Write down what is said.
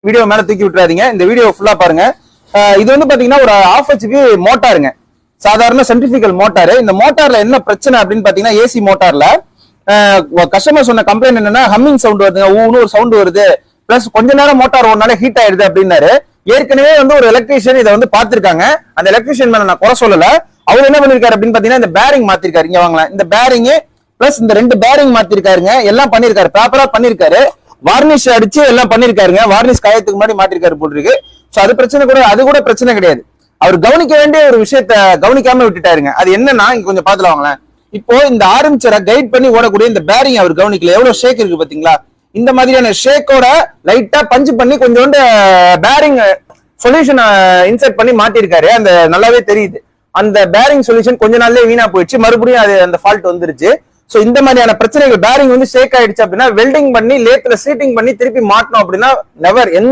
Video மேல தூக்கி விட்டுறாதீங்க, இந்த வீடியோ ஃபுல்லா பாருங்க. இது வந்து பாத்தீங்கன்னா ஒரு 1/2 HP மோட்டாருங்க, சாதாரண சென்ட்ரிஃபிகல் மோட்டாரு. இந்த மோட்டார்ல என்ன பிரச்சனை அப்படின்னு பாத்தீங்கன்னா, ஏசி மோட்டார்ல கஸ்டமர் சொன்ன கம்ப்ளைண்ட் என்னன்னா, ஹம்மிங் சவுண்ட் வருதுங்க, ஊன்னு ஒரு சவுண்ட் வருது, பிளஸ் கொஞ்ச நேரம் மோட்டார் ஓடுனால ஹீட் ஆயிடுது அப்படின்னாரு. ஏற்கனவே வந்து ஒரு எலக்ட்ரீஷியன் இதை வந்து பாத்துருக்காங்க. அந்த எலக்ட்ரீஷியன் மேல நான் குறை சொல்லல. அவர் என்ன பண்ணிருக்காரு அப்படின்னு பாத்தீங்கன்னா, இந்த பேரிங் மாத்திருக்காரு. இங்க வாங்கலாம், இந்த பேரிங் பிளஸ் இந்த 2 பேரிங் மாத்திருக்காருங்க. எல்லாம் பண்ணிருக்காரு, ப்ராப்பரா பண்ணிருக்காரு. வார்னிஷ் அடிச்சு எல்லாம் பண்ணிருக்காருங்க. வார்னிஷ் காயத்துக்கு முன்னாடி மாத்திருக்காரு போட்டிருக்கு. சோ அது பிரச்சனை கூட, அது கூட பிரச்சனை கிடையாது. அவர் கவனிக்க வேண்டிய ஒரு விஷயத்த கவனிக்காம விட்டுட்டாருங்க. அது என்னன்னா, இங்க கொஞ்சம் பாத்துல வாங்களேன். இப்போ இந்த ஆர்மேச்சரை கைட் பண்ணி ஓடக்கூடிய இந்த பேரிங் அவர் கவனிக்கல. எவ்வளவு ஷேக் இருக்கு பாத்தீங்களா? இந்த மாதிரியான ஷேக்கோட லைட்டா பஞ்ச் பண்ணி கொஞ்சோண்டு பேரிங் சொல்யூஷன் இன்சர்ட் பண்ணி மாட்டிருக்காரு. அந்த நல்லாவே தெரியுது. அந்த பேரிங் சொல்யூஷன் கொஞ்ச நாள்லயே வீணா போயிடுச்சு, மறுபடியும் அது அந்த ஃபால்ட் வந்துருச்சு. சோ இந்த மாதிரியான பிரச்சனைகள், பேரிங் வந்து ஷேக் ஆயிடுச்சு அப்படின்னா வெல்டிங் பண்ணி லேத்ல சீட்டிங் பண்ணி திருப்பி மாட்டணும் அப்படின்னா நெவர், எந்த